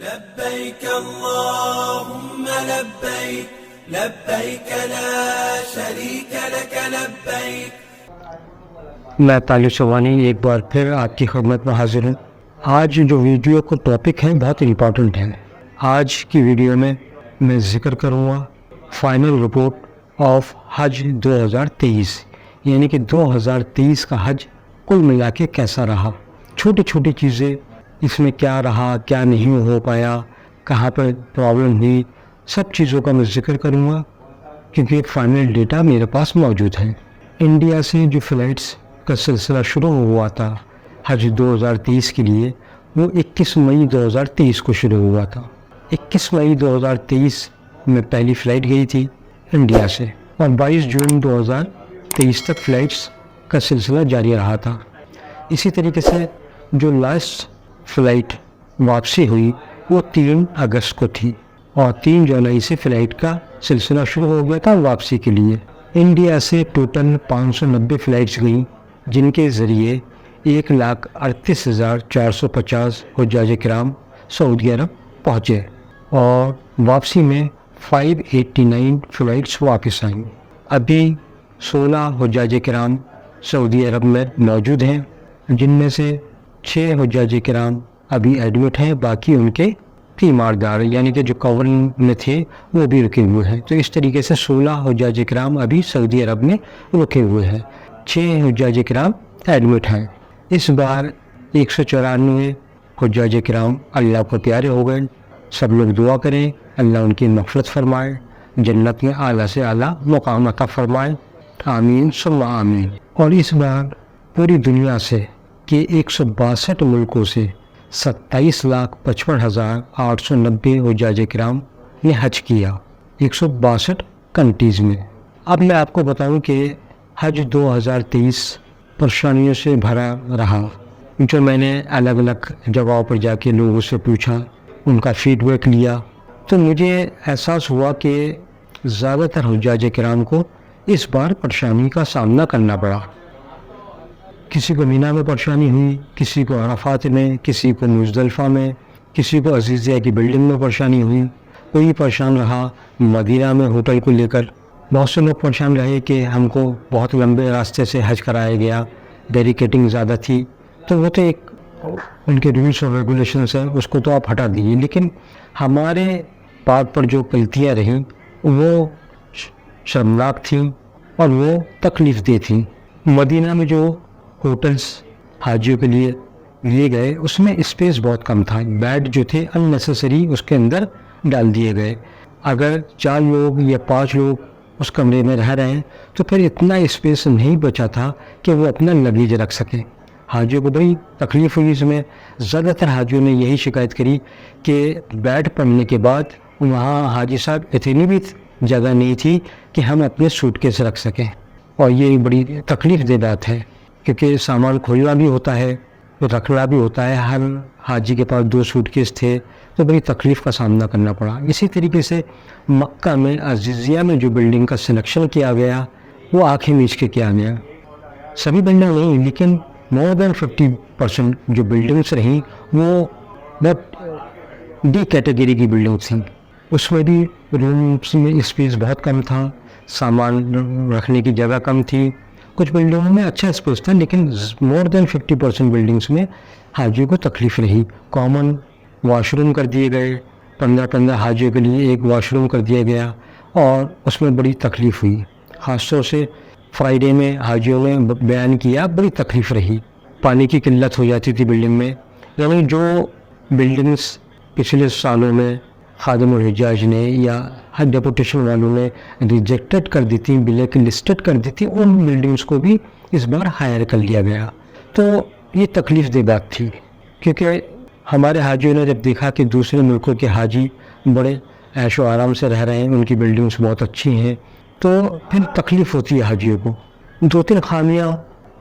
لبيك اللهم لبيك لبيك لا شريك لك لبيك. میں طالب شوانی ایک بار پھر آپ کی خدمت میں حاضر ہوں. آج جو ویڈیو کو ٹاپک ہے بہت امپورٹنٹ ہے. آج کی ویڈیو میں ذکر کروں گا فائنل رپورٹ آف حج 2023، یعنی کہ 2023 کا حج کل ملا کے کیسا رہا، چھوٹی چھوٹی چیزیں اس میں کیا رہا، کیا نہیں ہو پایا، کہاں پر پرابلم ہوئی، سب چیزوں کا میں ذکر کروں گا کیونکہ ایک فائنل ڈیٹا میرے پاس موجود ہے. انڈیا سے جو فلائٹس کا سلسلہ شروع ہوا تھا حج 2023 کے لیے، وہ 21 مئی 2023 کو شروع ہوا تھا. 21 مئی 2023 میں پہلی فلائٹ گئی تھی انڈیا سے، اور 22 جون 2023 تک فلائٹس کا سلسلہ جاری رہا تھا. اسی طریقے سے جو لاسٹ فلائٹ واپسی ہوئی وہ 3 اگست کو تھی، اور 3 جولائی سے فلائٹ کا سلسلہ شروع ہو گیا تھا واپسی کے لیے. انڈیا سے ٹوٹل 590 فلائٹس گئیں، جن کے ذریعے 1,38,450 حجاج کرام سعودی عرب پہنچے، اور واپسی میں 589 فلائٹس واپس آئیں. ابھی 16 حجاج کرام سعودی عرب میں موجود ہیں، جن میں سے 6 حجاج کرام ابھی ایڈمٹ ہیں، باقی ان کے تیماردار یعنی کہ جو کورنگ میں تھے وہ بھی رکے ہوئے ہیں. تو اس طریقے سے 16 حجاج کرام ابھی سعودی عرب میں رکے ہوئے ہیں، 6 حجاج کرام ایڈمٹ ہیں. اس بار 194 حجاج کرام اللہ کو پیارے ہو گئے. سب لوگ دعا کریں اللہ ان کی مغفرت فرمائے، جنت میں اعلیٰ سے اعلیٰ مقام عطا فرمائے، آمین ثم آمین. اور اس بار پوری دنیا سے کہ 162 ملکوں سے 27,55,890 حجاج کرام نے حج کیا 162 کنٹریز میں. اب میں آپ کو بتاؤں کہ حج 2023 پریشانیوں سے بھرا رہا. جو میں نے الگ الگ جگہوں پر جا کے لوگوں سے پوچھا، ان کا فیڈ بیک لیا، تو مجھے احساس ہوا کہ زیادہ تر حجاج کرام کو اس بار پریشانی کا سامنا کرنا پڑا. کسی کو مینا میں پریشانی ہوئی، کسی کو عرفات میں، کسی کو مزدلفہ میں، کسی کو عزیزیہ کی بلڈنگ میں پریشانی ہوئی. کوئی پریشان رہا مدینہ میں ہوٹل کو لے کر. بہت سے لوگ پریشان رہے کہ ہم کو بہت لمبے راستے سے حج کرایا گیا، بیریکیٹنگ زیادہ تھی. تو وہ تو ایک ان کے رولس اور ریگولیشنس ہیں، اس کو تو آپ ہٹا دیجیے، لیکن ہمارے پارٹ پر جو غلطیاں رہیں وہ شرمناک تھیں اور وہ تکلیف دہ تھیں. مدینہ میں جو ہوٹلس حاجیوں کے لیے لیے گئے اس میں اسپیس بہت کم تھا، بیڈ جو تھے اننیسیسری اس کے اندر ڈال دیے گئے. اگر 4 لوگ یا 5 لوگ اس کمرے میں رہ رہے ہیں تو پھر اتنا اسپیس نہیں بچا تھا کہ وہ اپنا لگیج رکھ سکیں. حاجیوں کو بڑی تکلیف ہوئی. اس میں زیادہ تر حاجیوں نے یہی شکایت کری کہ بیڈ پڑنے کے بعد وہاں حاجی صاحب اتنی بھی جگہ نہیں تھی کہ ہم اپنے سوٹ کیس رکھ سکیں، اور یہ بڑی تکلیف دہ بات ہے کیونکہ سامان کھولنا بھی ہوتا ہے، رکھنا بھی ہوتا ہے. ہر حاجی کے پاس 2 سوٹ کیس تھے تو بڑی تکلیف کا سامنا کرنا پڑا. اسی طریقے سے مکہ میں عزیزیہ میں جو بلڈنگ کا سلیکشن کیا گیا وہ آنکھیں میچ کے کیا گیا. سبھی بلڈنگ نہیں لیکن مور دین 50% جو بلڈنگس رہیں وہ ڈی کیٹیگری کی بلڈنگس تھیں. اس میں بھی رومس میں اسپیس بہت کم تھا، سامان رکھنے کی جگہ کم تھی. کچھ بلڈنگوں میں اچھا اسپیس تھا لیکن مور دین 50% بلڈنگس میں حاجیوں کو تکلیف رہی. کامن واش روم کر دیے گئے، 15 حاجیوں کے لیے ایک واش روم کر دیا گیا، اور اس میں بڑی تکلیف ہوئی. خاص طور سے فرائیڈے میں حاجیوں نے بیان کیا بڑی تکلیف رہی. پانی کی قلت ہو جاتی تھی بلڈنگ میں. یعنی جو بلڈنگس پچھلے سالوں میں خادم الحجاج نے یا حج ڈیپوٹیشن والوں نے ریجیکٹڈ کر دی تھی، بلیک لسٹڈ کر دی تھی، ان بلڈنگس کو بھی اس بار ہائر کر لیا گیا. تو یہ تکلیف دہ بات تھی کیونکہ ہمارے حاجیوں نے جب دیکھا کہ دوسرے ملکوں کے حاجی بڑے عیش و آرام سے رہ رہے ہیں، ان کی بلڈنگس بہت اچھی ہیں، تو پھر تکلیف ہوتی ہے حاجیوں کو. 2-3 خامیاں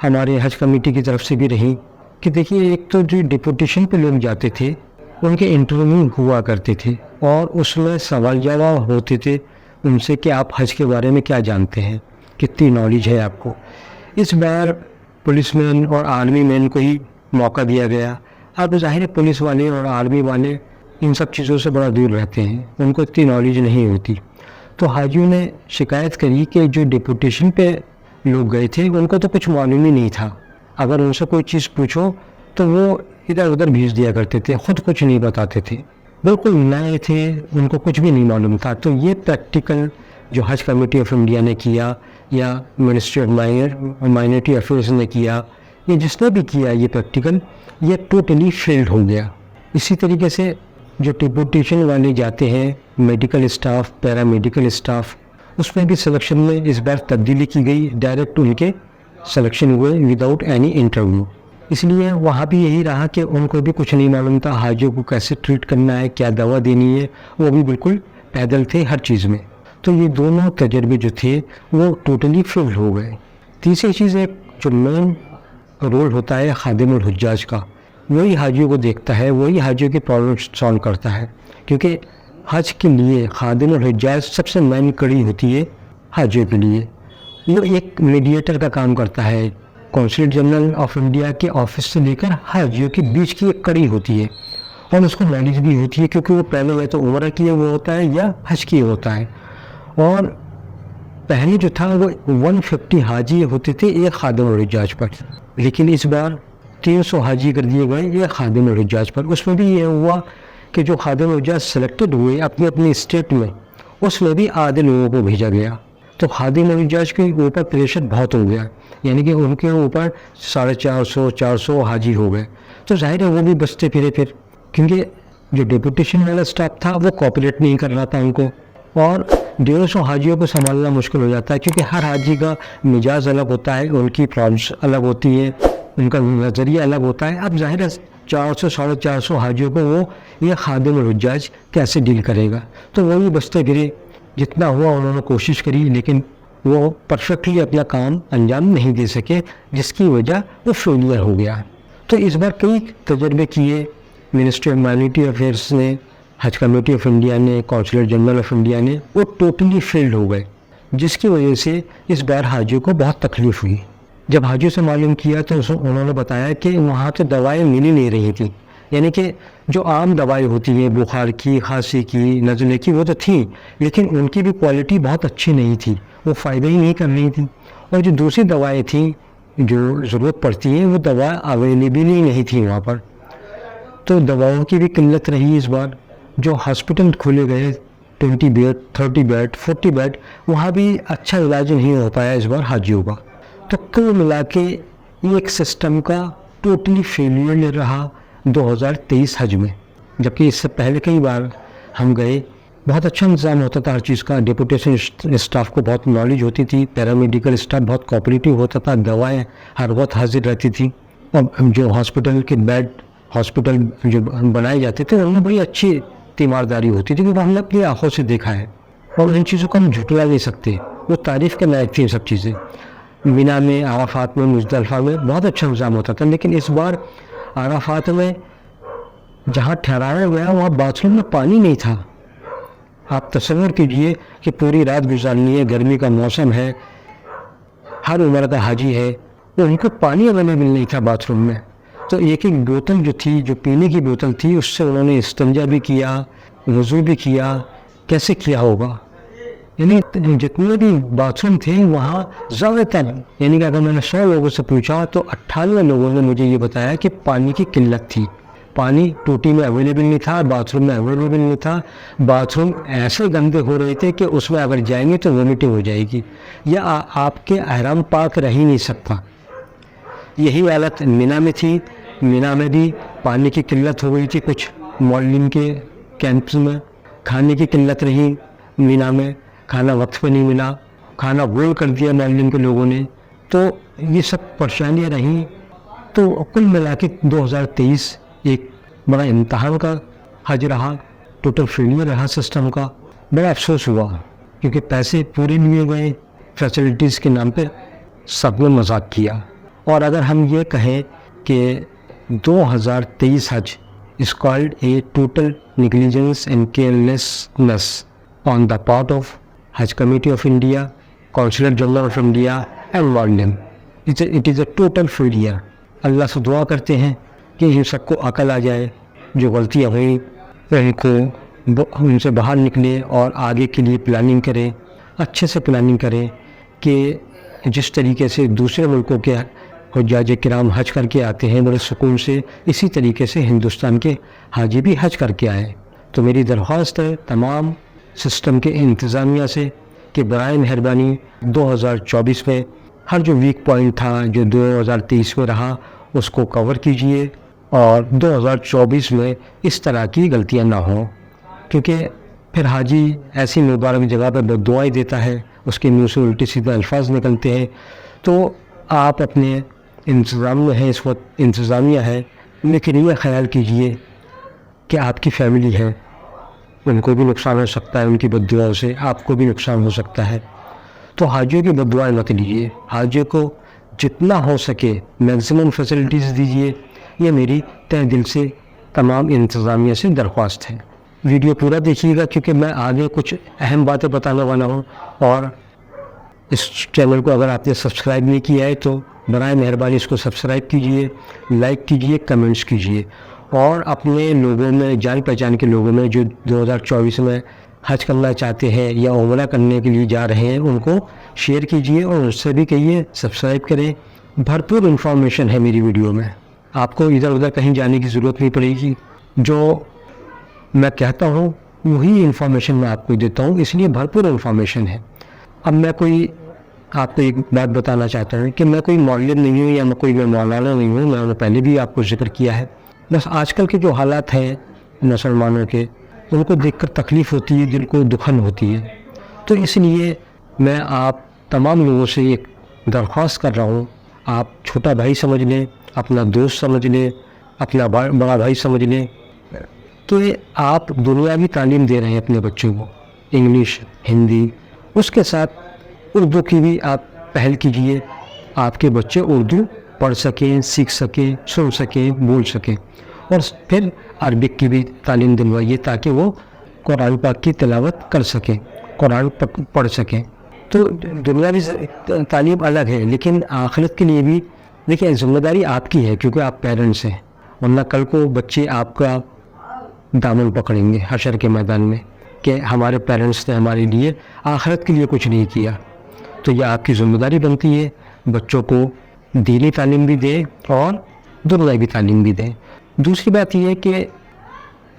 ہمارے حج کمیٹی کی طرف سے بھی رہیں کہ دیکھیے، ایک تو جو ڈیپوٹیشن پہ لوگ جاتے تھے ان کے انٹرویو ہوا کرتے تھے اور اس میں سوال جواب ہوتے تھے ان سے کہ آپ حج کے بارے میں کیا جانتے ہیں، کتنی نالج ہے آپ کو. اس بار پولیس مین اور آرمی مین کو ہی موقع دیا گیا. اب ظاہر ہے پولیس والے اور آرمی والے ان سب چیزوں سے بڑا دور رہتے ہیں، ان کو اتنی نالج نہیں ہوتی. تو حاجیوں نے شکایت کری کہ جو ڈپوٹیشن پہ لوگ گئے تھے ان کو تو کچھ معلوم ہی نہیں تھا. اگر ان سے کوئی چیز پوچھو تو وہ ادھر ادھر بھیج دیا کرتے تھے، خود کچھ نہیں بتاتے تھے، بالکل نئے تھے، ان کو کچھ بھی نہیں معلوم تھا. تو یہ پریکٹیکل جو حج کمیٹی آف انڈیا نے کیا یا منسٹری آف مائنورٹی افیئرز نے کیا، یہ جس نے بھی کیا یہ پریکٹیکل، یہ ٹوٹلی فیلڈ ہو گیا. اسی طریقے سے جو ڈپوٹیشن والے جاتے ہیں، میڈیکل اسٹاف، پیرا میڈیکل اسٹاف، اس میں بھی سلیکشن میں اس بار تبدیلی کی گئی، ڈائریکٹ ان کے سلیکشن ہوئے وداؤٹ اینی انٹرویو. اس لیے وہاں بھی یہی رہا کہ ان کو بھی کچھ نہیں معلوم تھا حاجیوں کو کیسے ٹریٹ کرنا ہے، کیا دوا دینی ہے، وہ بھی بالکل پیدل تھے ہر چیز میں. تو یہ دونوں تجربے جو تھے وہ ٹوٹلی فیل ہو گئے. تیسری چیز ایک جو مین رول ہوتا ہے خادم الحجاج کا، وہی حاجیوں کو دیکھتا ہے، وہی حاجیوں کی پرابلم سالو کرتا ہے. کیونکہ حج کے لیے خادم الحجاج سب سے مین کڑی ہوتی ہے حاجیوں کے لیے. وہ ایک میڈیٹر کا کام کرتا ہے، کونسلیٹ جنرل آف انڈیا کے آفس سے لے کر حاجیوں کے بیچ کی ایک کڑی ہوتی ہے، اور اس کو نالج بھی ہوتی ہے کیونکہ وہ پہلے میں تو عمرہ کیے وہ ہوتا ہے یا حج کیے ہوتا ہے. اور پہلے جو تھا وہ 150 حاجی ہوتے تھے ایک خادم الحجاج پر، لیکن اس بار 300 حاجی کر دیے گئے ایک خادم الحجاج پر. اس میں بھی یہ ہوا کہ جو خادم الحجاج سلیکٹڈ ہوئے اپنی اپنی اسٹیٹ میں، اس میں بھی آدھے لوگوں کو بھیجا گیا. تو خادم الحجاج کے اوپر پریشر بہت ہو گیا، یعنی کہ ان کے اوپر 450 حاجی ہو گئے. تو ظاہر ہے وہ بھی بچتے پھرے پھر، کیونکہ جو ڈپوٹیشن والا اسٹاف تھا وہ کوآپریٹ نہیں کر رہا تھا ان کو، اور 150 حاجیوں کو سنبھالنا مشکل ہو جاتا ہے کیونکہ ہر حاجی کا مزاج الگ ہوتا ہے، ان کی پرابلمس الگ ہوتی ہے، ان کا نظریہ الگ ہوتا ہے. اب ظاہر ہے 400-450 حاجیوں کو وہ یہ خادم الحجاج کیسے ڈیل کرے گا. تو وہ بھی بچتے پھرے، جتنا ہوا انہوں نے کوشش کری، لیکن وہ پرفیکٹلی اپنا کام انجام نہیں دے سکے، جس کی وجہ وہ فیلئر ہو گیا. تو اس بار کئی تجربے کیے منسٹری آف مائنورٹی افیئرس نے، حج کمیٹی آف انڈیا نے، کونسلیٹ جنرل آف انڈیا نے، وہ ٹوٹلی فیلڈ ہو گئے، جس کی وجہ سے اس بار حاجیوں کو بہت تکلیف ہوئی. جب حاجیوں سے معلوم کیا تو انہوں نے بتایا کہ وہاں تو دوائیں مل ہی نہیں رہی تھیں، یعنی کہ جو عام دوائیں ہوتی ہیں بخار کی، کھانسی کی، نزلے کی، وہ تو تھیں، لیکن ان کی بھی کوالٹی بہت اچھی نہیں تھی، وہ فائدہ ہی نہیں کر رہی تھیں. اور جو دوسری دوائیں تھیں جو ضرورت پڑتی ہیں وہ دوا اویلیبل ہی نہیں تھی وہاں پر. تو دواؤں کی بھی قلت رہی اس بار. جو ہاسپٹل کھولے گئے 20 بیڈ، 30 بیڈ، 40 بیڈ، وہاں بھی اچھا علاج نہیں ہو پایا اس بار حاجیوں کا. تو کل ملا کے ایک سسٹم کا ٹوٹلی فیلئر رہا 2023 حج میں. جبکہ اس سے پہلے کئی بار ہم گئے، بہت اچھا انتظام ہوتا تھا ہر چیز کا، ڈپوٹیشن اسٹاف کو بہت نالج ہوتی تھی، پیرامیڈیکل اسٹاف بہت کوآپریٹیو ہوتا تھا، دوائیں ہر وقت حاضر رہتی تھیں، اور جو ہاسپٹل کے بیڈ ہاسپٹل جو بنائے جاتے تھے ان میں بڑی اچھی تیمارداری ہوتی تھی، کیونکہ ہم نے اپنی آنکھوں سے دیکھا ہے اور ان چیزوں کو ہم جھٹلا نہیں سکتے. وہ تعریف کے لائق تھی سب چیزیں. مینا میں، عرفات میں، مزدلفہ میں بہت اچھا انتظام ہوتا تھا، لیکن اس بار عرفات میں جہاں ٹھہرایا گیا وہاں باتھ روم میں پانی نہیں تھا. آپ تصور کیجئے کہ پوری رات گزارنی ہے، گرمی کا موسم ہے، ہر عمر کا حاجی ہے، ان کو پانی اویلیبل نہیں تھا باتھ روم میں. تو ایک ایک بوتل جو تھی، جو پینے کی بوتل تھی، اس سے انہوں نے استنجا بھی کیا، وضو بھی کیا. کیسے کیا ہوگا؟ یعنی جتنے بھی باتھ روم تھے وہاں زیادہ تر، یعنی کہ اگر میں نے 100 لوگوں سے پوچھا تو 98 لوگوں نے مجھے یہ بتایا کہ پانی کی قلت تھی. پانی ٹوٹی میں اویلیبل نہیں تھا، باتھ روم میں اویلیبل نہیں تھا. باتھ روم ایسے گندے ہو رہے تھے کہ اس میں اگر جائیں گے تو وومیٹنگ ہو جائے گی، یا آپ کے احرام پاک رہ ہی نہیں سکتا. یہی حالت مینا میں تھی. مینا میں بھی پانی کی قلت ہو گئی تھی کچھ معلم کے کیمپس میں. کھانے کی قلت رہی مینا میں، کھانا وقت پہ نہیں ملا، کھانا گول کر دیا معلم کے لوگوں نے. تو یہ سب پریشانیاں رہیں. تو کل ملا کے 2023 ایک بڑا امتحان کا حج رہا، ٹوٹل فیلئر رہا سسٹم کا. بڑا افسوس ہوا کیونکہ پیسے پورے لیے گئے، فیسلٹیز کے نام پہ سب نے مذاق کیا. اور اگر ہم یہ کہیں کہ 2023 حج is called a total negligence and carelessness on the part of Hajj Committee of India, Consulate General of India and Muslim. It is a total failure. اللہ سے دعا کرتے ہیں کہ ان سب کو عقل آ جائے، جو غلطیاں ہوئیں ان سے باہر نکلیں اور آگے کے لیے پلاننگ کریں، اچھے سے پلاننگ کریں کہ جس طریقے سے دوسرے ملکوں کے حجاج کرام حج کر کے آتے ہیں بڑے سکون سے، اسی طریقے سے ہندوستان کے حاجی بھی حج کر کے آئیں۔ تو میری درخواست ہے تمام سسٹم کے انتظامیہ سے کہ برائے مہربانی 2024 میں ہر جو ویک پوائنٹ تھا جو 2023 میں رہا اس کو کور کیجئے، اور 2024 میں اس طرح کی غلطیاں نہ ہوں، کیونکہ پھر حاجی ایسی مبارک جگہ پہ بد دعائیں دیتا ہے، اس کے منہ سے الٹے سیدھے الفاظ نکلتے ہیں۔ تو آپ اپنے انتظام میں ہیں، اس وقت انتظامیہ ہے، لیکن یہ خیال کیجئے کہ آپ کی فیملی ہے، ان کو بھی نقصان ہو سکتا ہے، ان کی بد دعاؤں سے آپ کو بھی نقصان ہو سکتا ہے۔ تو حاجیوں کی بد دعائیں مت لیجیے، حاجیوں کو جتنا ہو سکے میکسیمم فیسلٹیز دیجیے، یہ میری تہ دل سے تمام انتظامیہ سے درخواست ہے۔ ویڈیو پورا دیکھیے گا کیونکہ میں آگے کچھ اہم باتیں بتانے والا ہوں، اور اس چینل کو اگر آپ نے سبسکرائب نہیں کیا ہے تو برائے مہربانی اس کو سبسکرائب کیجئے، لائک کیجئے، کمنٹس کیجئے، اور اپنے لوگوں میں، جان پہچان کے لوگوں میں جو 2024 میں حج کرنا چاہتے ہیں یا عمرہ کرنے کے لیے جا رہے ہیں ان کو شیئر کیجئے، اور اس سے بھی کہیے سبسکرائب کریں۔ بھرپور انفارمیشن ہے میری ویڈیو میں، آپ کو ادھر ادھر کہیں جانے کی ضرورت نہیں پڑے گی، جو میں کہتا ہوں وہی انفارمیشن میں آپ کو دیتا ہوں، اس لیے بھرپور انفارمیشن ہے۔ اب میں آپ کو ایک بات بتانا چاہتا ہوں کہ میں کوئی مولوی نہیں ہوں یا میں مولانا نہیں ہوں، میں نے پہلے بھی آپ کو ذکر کیا ہے۔ بس آج کل کے جو حالات ہیں مسلمانوں کے، ان کو دیکھ کر تکلیف ہوتی ہے، دل کو دکھن ہوتی ہے، تو اس لیے میں آپ تمام لوگوں سے ایک درخواست کر رہا ہوں، آپ چھوٹا بھائی سمجھ لیں، اپنا دوست سمجھ لیں، اپنا بڑا بھائی سمجھ لیں کہ آپ دنیاوی تعلیم دے رہے ہیں اپنے بچوں کو، انگلش، ہندی، اس کے ساتھ اردو کی بھی آپ پہل کیجئے، آپ کے بچے اردو پڑھ سکیں، سیکھ سکیں، سن سکیں، بول سکیں، اور پھر عربک کی بھی تعلیم دلوائیے تاکہ وہ قرآن پاک کی تلاوت کر سکیں، قرآن پڑھ سکیں۔ تو دنیاوی تعلیم الگ ہے، لیکن آخرت کے لیے بھی دیکھیں ذمہ داری آپ کی ہے، کیونکہ آپ پیرنٹس ہیں، ورنہ کل کو بچے آپ کا دامن پکڑیں گے حشر کے میدان میں کہ ہمارے پیرنٹس نے ہمارے لیے آخرت کے لیے کچھ نہیں کیا۔ تو یہ آپ کی ذمہ داری بنتی ہے، بچوں کو دینی تعلیم بھی دیں اور دنیاوی تعلیم بھی دیں۔ دوسری بات یہ ہے کہ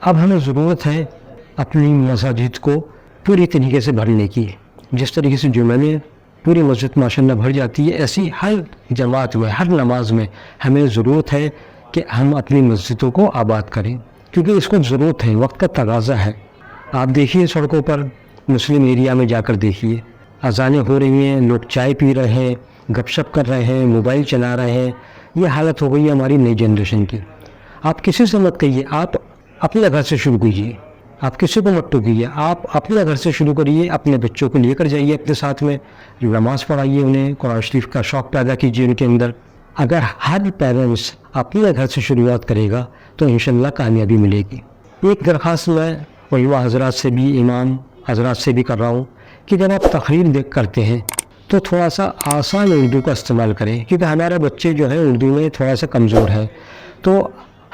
اب ہمیں ضرورت ہے اپنی مساجد کو پوری طریقے سے بھرنے کی، جس طریقے سے جمعہ میں پوری مسجد ماشاءاللہ بھر جاتی ہے، ایسی ہر جماعت میں، ہر نماز میں ہمیں ضرورت ہے کہ ہم اپنی مسجدوں کو آباد کریں، کیونکہ اس کو ضرورت ہے، وقت کا تقاضا ہے۔ آپ دیکھیے سڑکوں پر، مسلم ایریا میں جا کر دیکھیے، اذانیں ہو رہی ہیں، لوگ چائے پی رہے ہیں، گپ شپ کر رہے ہیں، موبائل چلا رہے ہیں، یہ حالت ہو گئی ہے ہماری نئی جنریشن کی۔ آپ کسی سے مت کہیے، آپ اپنے گھر سے شروع کیجیے، آپ کسی کو مت ٹوکیے، آپ اپنے گھر سے شروع کریے، اپنے بچوں کو لے کر جائیے اپنے ساتھ میں، نماز پڑھائیے انہیں، قرآن شریف کا شوق پیدا کیجیے ان کے اندر۔ اگر ہر پیرنٹس اپنے گھر سے شروعات کرے گا تو انشاءاللہ کامیابی ملے گی۔ ایک درخواست میں علماء حضرات سے بھی، امام حضرات سے بھی کر رہا ہوں کہ جب آپ تقریر کرتے ہیں تو تھوڑا سا آسان اردو کا استعمال کریں، کیونکہ ہمارے بچے جو ہیں اردو میں تھوڑا سا کمزور ہیں، تو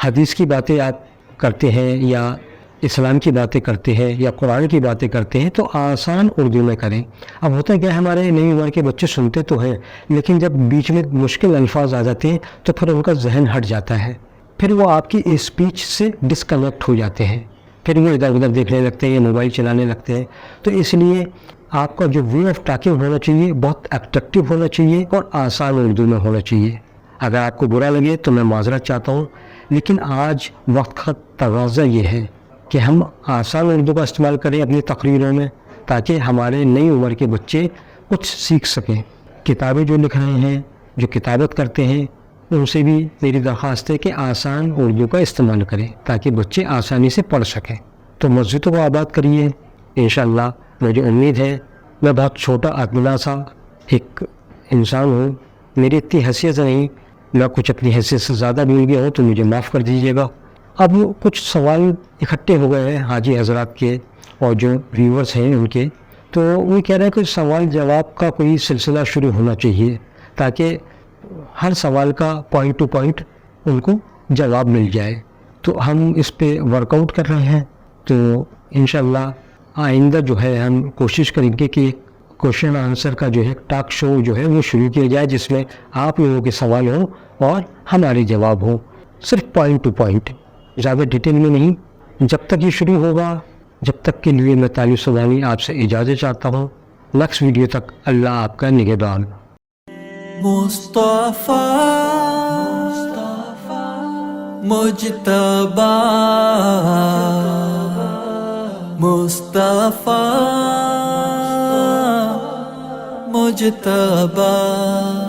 حدیث کی باتیں آپ کرتے ہیں یا اسلام کی باتیں کرتے ہیں یا قرآن کی باتیں کرتے ہیں تو آسان اردو میں کریں۔ اب ہوتا ہے کیا، ہمارے نئی عمر کے بچے سنتے تو ہیں، لیکن جب بیچ میں مشکل الفاظ آ جاتے ہیں تو پھر ان کا ذہن ہٹ جاتا ہے، پھر وہ آپ کی اسپیچ سے ڈسکنیکٹ ہو جاتے ہیں، پھر وہ ادھر ادھر دیکھنے لگتے ہیں یا موبائل چلانے لگتے ہیں۔ تو اس لیے آپ کا جو وے آف ٹاکنگ ہونا چاہیے بہت اٹریکٹیو ہونا چاہیے اور آسان اردو میں ہونا چاہیے۔ اگر آپ کو برا لگے تو میں معذرت چاہتا ہوں، لیکن آج وقت کا تقاضا یہ ہے کہ ہم آسان اردو کا استعمال کریں اپنی تقریروں میں، تاکہ ہمارے نئی عمر کے بچے کچھ سیکھ سکیں۔ کتابیں جو لکھ رہے ہیں، جو کتابت کرتے ہیں، ان سے بھی میری درخواست ہے کہ آسان اردو کا استعمال کریں تاکہ بچے آسانی سے پڑھ سکیں۔ تو مسجدوں کو آباد کریے انشاءاللہ۔ مجھے امید ہے، میں بہت چھوٹا ادنا سا ایک انسان ہوں، میری اتنی حیثیت نہیں، میں کچھ اپنی حیثیت سے زیادہ بھول گیا ہوں تو مجھے معاف کر دیجیے گا۔ اب کچھ سوال اکٹھے ہو گئے ہیں حاجی حضرات کے اور جو ویورز ہیں ان کے، تو وہ کہہ رہے ہیں کہ سوال جواب کا کوئی سلسلہ شروع ہونا چاہیے تاکہ ہر سوال کا پوائنٹ ٹو پوائنٹ ان کو جواب مل جائے۔ تو ہم اس پہ ورک آؤٹ کر رہے ہیں تو انشاءاللہ آئندہ جو ہے ہم کوشش کریں گے کہ کوشچن آنسر کا جو ہے ٹاک شو جو ہے وہ شروع کیا جائے، جس میں آپ لوگوں کے سوال ہوں اور ہمارے جواب ہوں، صرف پوائنٹ ٹو پوائنٹ، زیادہ ڈیٹیل میں نہیں۔ جب تک یہ شروع ہوگا، جب تک کے لیے میں طالب سبحانی آپ سے اجازت چاہتا ہوں۔ نیکسٹ ویڈیو تک اللہ آپ کا نگہبان۔ مصطفیٰ مجتبیٰ مصطفیٰ مجتبیٰ